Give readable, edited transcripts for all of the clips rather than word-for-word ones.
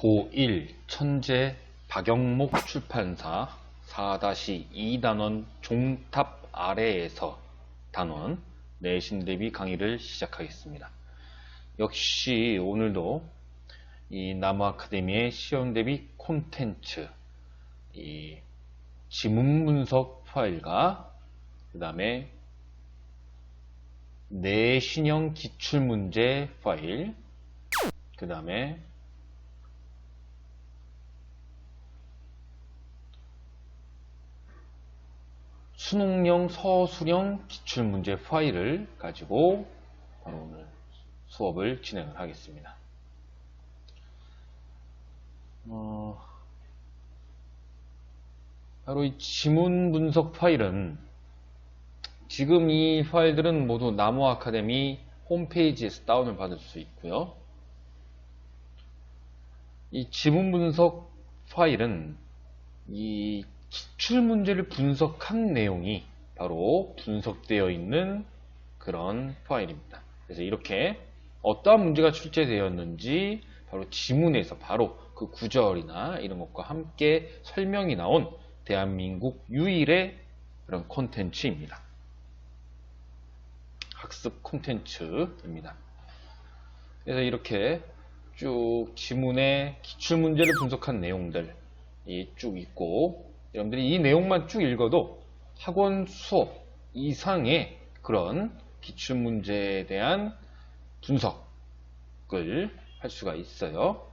고1 천재 박영목 출판사 4-2단원 종탑 아래에서 단원 내신 대비 강의를 시작하겠습니다. 역시 오늘도 이 나무 아카데미의 시험 대비 콘텐츠, 이 지문 분석 파일과 그 다음에 내신형 기출문제 파일, 그 다음에 수능형 서술형 기출문제 파일을 가지고 바로 오늘 수업을 진행을 하겠습니다. 바로 이 지문 분석 파일은 지금 이 파일들은 모두 나무 아카데미 홈페이지에서 다운을 받을 수 있고요. 이 지문 분석 파일은 이 기출문제를 분석한 내용이 바로 분석되어 있는 그런 파일입니다. 그래서 이렇게 어떠한 문제가 출제되었는지 바로 지문에서 바로 그 구절이나 이런 것과 함께 설명이 나온 대한민국 유일의 그런 콘텐츠입니다. 학습 콘텐츠입니다. 그래서 이렇게 쭉 지문의 기출문제를 분석한 내용들이 쭉 있고, 여러분들이 이 내용만 쭉 읽어도 학원 수업 이상의 그런 기출문제에 대한 분석을 할 수가 있어요.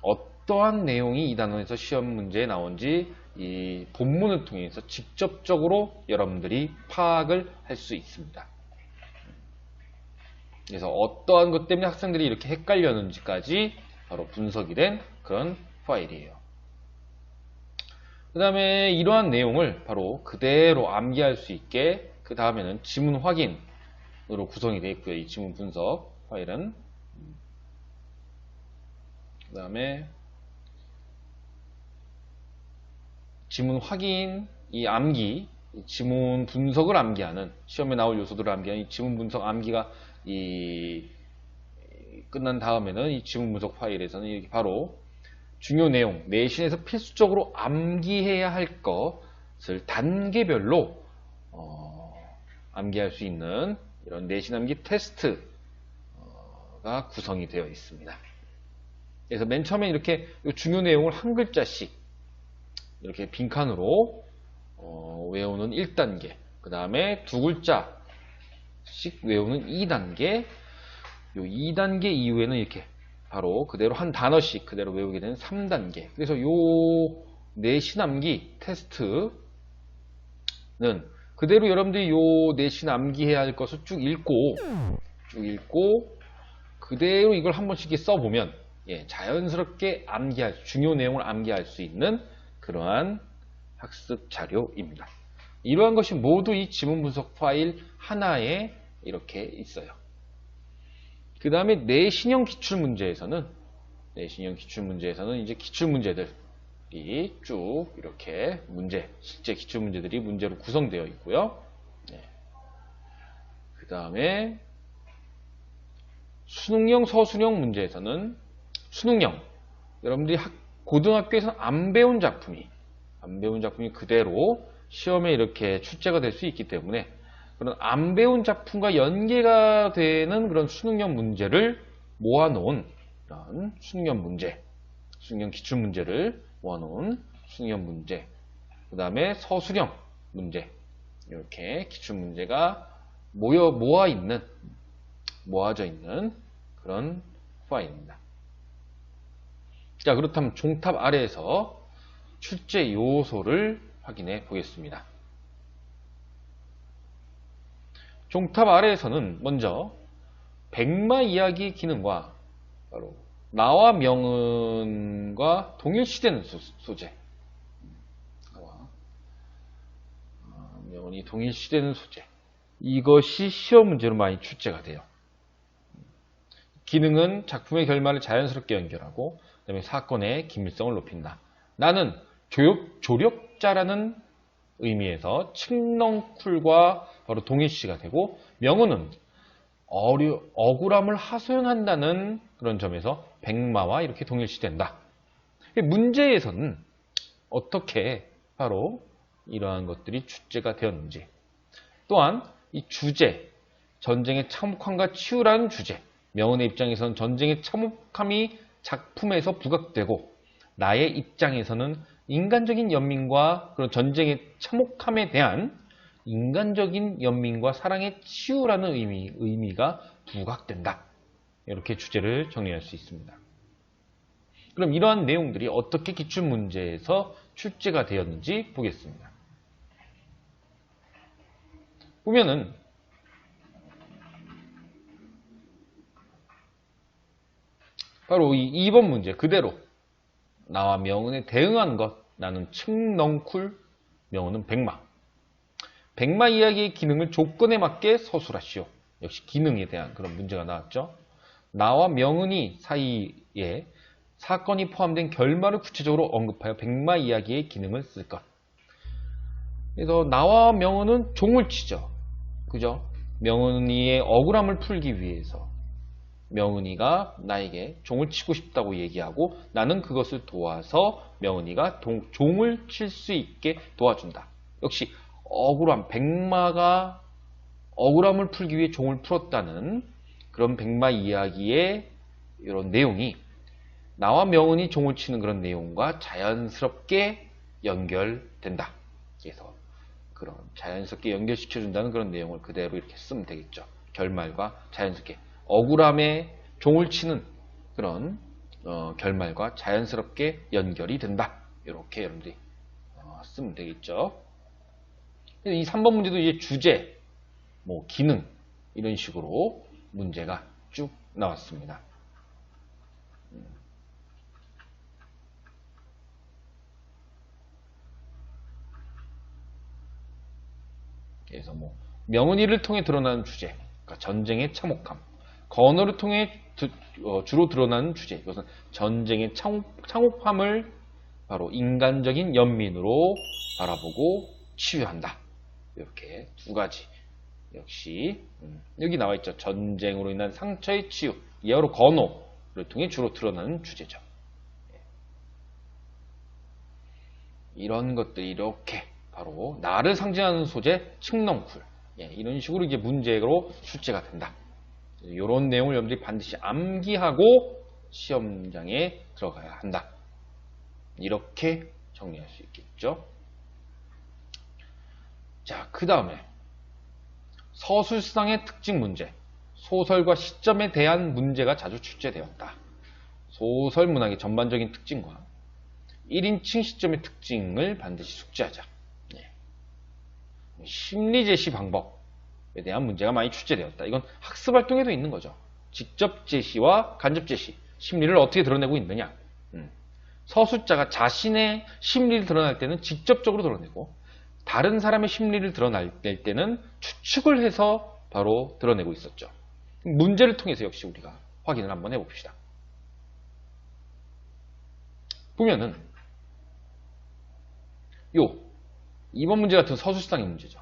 어떠한 내용이 이 단원에서 시험 문제에 나온지 이 본문을 통해서 직접적으로 여러분들이 파악을 할 수 있습니다. 그래서 어떠한 것 때문에 학생들이 이렇게 헷갈렸는지까지 바로 분석이 된 그런 파일이에요. 그 다음에 이러한 내용을 바로 그대로 암기할 수 있게 그 다음에는 지문 확인으로 구성이 되어 있고요. 이 지문 분석 파일은. 그 다음에 지문 확인, 이 암기, 이 지문 분석을 암기하는, 시험에 나올 요소들을 암기하는 이 지문 분석 암기가 끝난 다음에는 이 지문 분석 파일에서는 이렇게 바로 중요 내용, 내신에서 필수적으로 암기해야 할 것을 단계별로 암기할 수 있는 이런 내신 암기 테스트가 구성이 되어 있습니다. 그래서 맨 처음에 이렇게 중요 내용을 한 글자씩 이렇게 빈칸으로 외우는 1단계, 그 다음에 두 글자씩 외우는 2단계, 요 2단계 이후에는 이렇게 바로 그대로 한 단어씩 그대로 외우게 되는 3단계. 그래서 요 내신 암기 테스트는 그대로 여러분들이 요 내신 암기해야 할 것을 쭉 읽고 그대로 이걸 한 번씩 써보면 자연스럽게 중요 내용을 암기할 수 있는 그러한 학습 자료입니다. 이러한 것이 모두 이 지문 분석 파일 하나에 이렇게 있어요. 그 다음에 내신형 기출문제에서는 이제 기출문제들이 쭉 이렇게 실제 기출문제들이 문제로 구성되어 있고요. 그 다음에 수능형 서술형 문제에서는 수능형, 여러분들이 고등학교에서는 안 배운 작품이 그대로 시험에 이렇게 출제가 될 수 있기 때문에 그런 안 배운 작품과 연계가 되는 그런 수능형 문제를 모아놓은 그런 수능형 기출문제를 모아놓은 수능형 문제, 그 다음에 서술형 문제, 이렇게 기출문제가 모아져 있는 그런 파일입니다. 자, 그렇다면 종탑 아래에서 출제 요소를 확인해 보겠습니다. 종탑 아래에서는 먼저 백마 이야기 기능과 바로 나와 명은과 동일시되는 소재, 명은이 동일시되는 소재, 이것이 시험 문제로 많이 출제가 돼요. 기능은 작품의 결말을 자연스럽게 연결하고 그 다음에 사건의 긴밀성을 높인다. 나는 조력자라는 의미에서 칡넝쿨과 바로 동일시가 되고, 명언은 억울함을 하소연한다는 그런 점에서 백마와 이렇게 동일시된다. 문제에서는 어떻게 바로 이러한 것들이 출제가 되었는지, 또한 이 주제, 전쟁의 참혹함과 치유라는 주제, 명은의 입장에서는 전쟁의 참혹함이 작품에서 부각되고, 나의 입장에서는 인간적인 연민과 그런 전쟁의 참혹함에 대한 인간적인 연민과 사랑의 치유라는 의미가 부각된다. 이렇게 주제를 정리할 수 있습니다. 그럼 이러한 내용들이 어떻게 기출문제에서 출제가 되었는지 보겠습니다. 보면은 바로 이 2번 문제 그대로 나와 명은에 대응한 것, 나는 측넝쿨, 명은은 백마. 백마 이야기의 기능을 조건에 맞게 서술하시오. 역시 기능에 대한 그런 문제가 나왔죠. 나와 명은이 사이에 사건이 포함된 결말을 구체적으로 언급하여 백마 이야기의 기능을 쓸 것. 그래서 나와 명은은 종을 치죠. 그죠? 명은이의 억울함을 풀기 위해서 명은이가 나에게 종을 치고 싶다고 얘기하고 나는 그것을 도와서 명은이가 종을 칠 수 있게 도와준다. 역시 억울함, 백마가 억울함을 풀기 위해 종을 풀었다는 그런 백마 이야기의 이런 내용이 나와 명은이 종을 치는 그런 내용과 자연스럽게 연결된다. 그래서 그런 자연스럽게 연결시켜준다는 그런 내용을 그대로 이렇게 쓰면 되겠죠. 결말과 자연스럽게 억울함에 종을 치는 그런 결말과 자연스럽게 연결이 된다. 이렇게 여러분들이 쓰면 되겠죠. 이 3번 문제도 이제 주제, 뭐 기능 이런 식으로 문제가 쭉 나왔습니다. 그래서 뭐 명은이를 통해 드러나는 주제, 그러니까 전쟁의 참혹함. 건어를 통해 주로 드러나는 주제, 이것은 전쟁의 참혹함을 바로 인간적인 연민으로 바라보고 치유한다. 이렇게 두 가지. 역시 여기 나와 있죠. 전쟁으로 인한 상처의 치유, 이하로 건어를 통해 주로 드러나는 주제죠. 이런 것들이 이렇게 바로 나를 상징하는 소재, 측렁쿨. 이런 식으로 이제 문제로 출제가 된다. 이런 내용을 여러분들이 반드시 암기하고 시험장에 들어가야 한다. 이렇게 정리할 수 있겠죠. 자, 그 다음에 서술상의 특징 문제. 소설과 시점에 대한 문제가 자주 출제되었다. 소설 문학의 전반적인 특징과 1인칭 시점의 특징을 반드시 숙지하자. 심리 제시 방법에 대한 문제가 많이 출제되었다. 이건 학습 활동에도 있는 거죠. 직접 제시와 간접 제시, 심리를 어떻게 드러내고 있느냐. 서술자가 자신의 심리를 드러낼 때는 직접적으로 드러내고 다른 사람의 심리를 드러낼 때는 추측을 해서 바로 드러내고 있었죠. 문제를 통해서 역시 우리가 확인을 한번 해봅시다. 보면은 이번 문제 같은 서술상의 문제죠.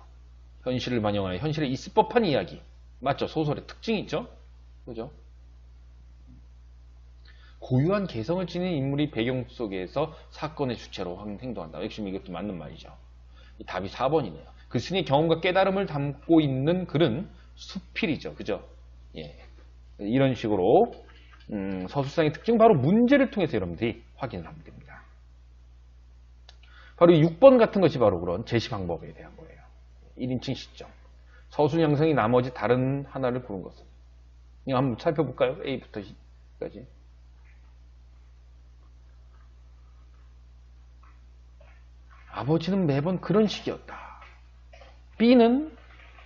현실을 반영하여 현실에 있을 법한 이야기. 맞죠? 소설의 특징이 있죠? 그죠? 고유한 개성을 지닌 인물이 배경 속에서 사건의 주체로 행동한다. 역시 이것도 맞는 말이죠. 답이 4번이네요. 그 스님의 경험과 깨달음을 담고 있는 글은 수필이죠. 그죠? 예. 이런 식으로 서술상의 특징 바로 문제를 통해서 여러분들이 확인을 하면 됩니다. 바로 6번 같은 것이 바로 그런 제시 방법에 대한 거예요. 1인칭 시점. 서술 양성이 나머지 다른 하나를 고른 것은. 이거 한번 살펴볼까요? A부터 C까지. 아버지는 매번 그런 식이었다. B는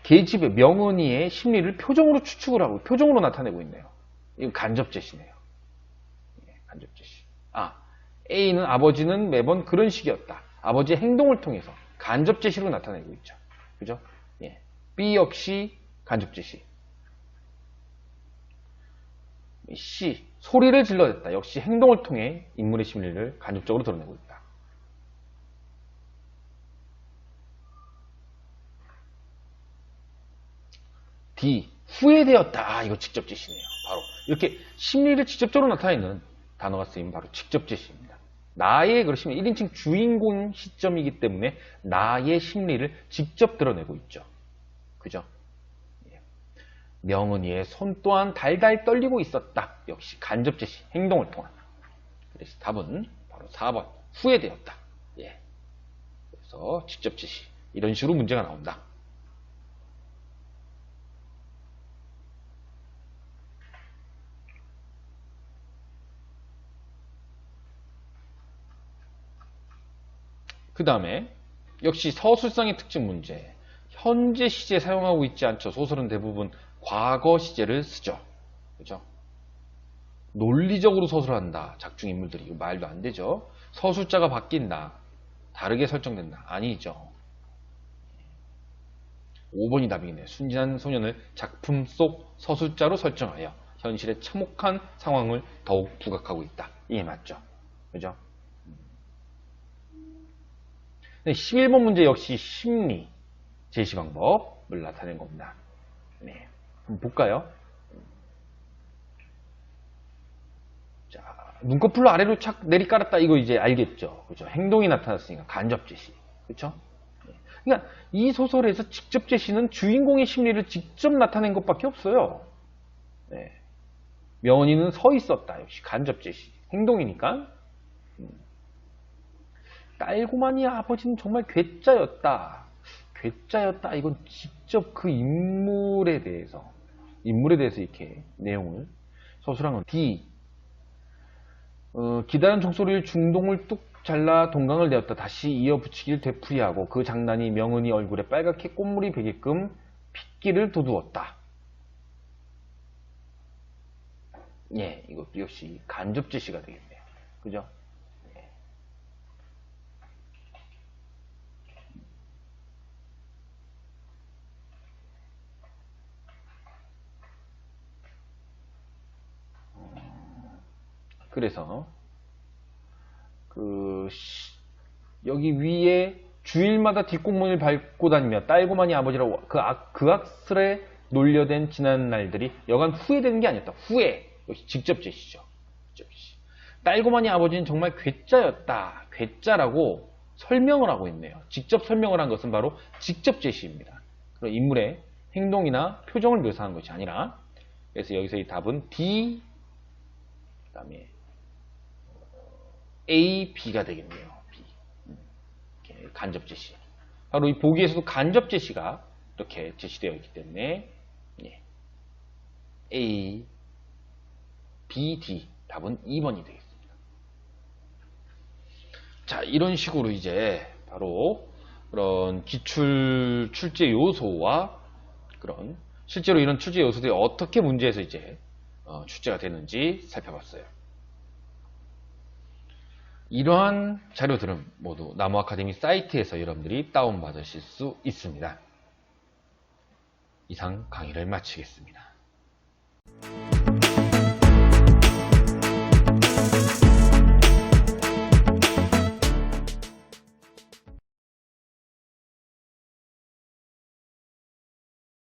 계집의 명은이의 심리를 표정으로 추측을 하고 표정으로 나타내고 있네요. 이건 간접 제시네요. 간접 제시. A는 아버지는 매번 그런 식이었다. 아버지의 행동을 통해서 간접 제시로 나타내고 있죠. 그죠? 예. B 역시 간접 제시. C, 소리를 질러댔다. 역시 행동을 통해 인물의 심리를 간접적으로 드러내고 있다. D, 후회되었다. 이거 직접 제시네요. 바로 이렇게 심리를 직접적으로 나타내는 단어가 쓰이면 바로 직접 제시입니다. 나의 그러시면 1인칭 주인공 시점이기 때문에 나의 심리를 직접 드러내고 있죠. 그죠? 명은이의 손 또한 달달 떨리고 있었다. 역시 간접 제시, 행동을 통한. 그래서 답은 바로 4번 후회되었다. 예. 그래서 직접 제시 이런 식으로 문제가 나온다. 그 다음에 역시 서술상의 특징 문제. 현재 시제 사용하고 있지 않죠. 소설은 대부분 과거 시제를 쓰죠. 그죠? 논리적으로 서술한다. 작중 인물들이. 이거 말도 안 되죠. 서술자가 바뀐다. 다르게 설정된다. 아니죠. 5번이 답이네요. 순진한 소년을 작품 속 서술자로 설정하여 현실에 참혹한 상황을 더욱 부각하고 있다. 이게 맞죠. 그죠? 11번 문제 역시 심리 제시 방법을 나타낸 겁니다. 네. 한번 볼까요? 자, 눈꺼풀로 아래로 착 내리깔았다. 이거 이제 알겠죠. 그죠? 행동이 나타났으니까 간접 제시. 그쵸? 그러니까 이 소설에서 직접 제시는 주인공의 심리를 직접 나타낸 것밖에 없어요. 네. 명은이는 서 있었다. 역시 간접 제시. 행동이니까. 딸고만이 아버지는 정말 괴짜였다. 괴짜였다. 이건 직접 그 인물에 대해서 이렇게 내용을 서술한 건 D. 기다란 종소리를 중동을 뚝 잘라 동강을 내었다. 다시 이어 붙이기를 되풀이하고 그 장난이 명은이 얼굴에 빨갛게 꽃물이 배게끔 핏기를 돋우었다. 예, 이것도 역시 간접 제시가 되겠네요. 그죠? 그래서 여기 위에 주일마다 뒷공문을 밟고 다니며 딸고만이 아버지라고 그 악설에 놀려댄 지난 날들이 여간 후회되는 게 아니었다. 후회. 역시 직접 제시죠. 딸고만이 아버지는 정말 괴짜였다. 괴짜라고 설명을 하고 있네요. 직접 설명을 한 것은 바로 직접 제시입니다. 그런 인물의 행동이나 표정을 묘사한 것이 아니라. 그래서 여기서 이 답은 D, 그 다음에 A, B가 되겠네요. B. 이렇게 간접 제시. 바로 이 보기에서도 간접 제시가 이렇게 제시되어 있기 때문에 예. A, B, D. 답은 2번이 되겠습니다. 자, 이런 식으로 이제 바로 그런 기출 출제 요소와 그런 실제로 이런 출제 요소들이 어떻게 문제에서 이제 출제가 되는지 살펴봤어요. 이러한 자료들은 모두 나무 아카데미 사이트에서 여러분들이 다운받으실 수 있습니다. 이상 강의를 마치겠습니다.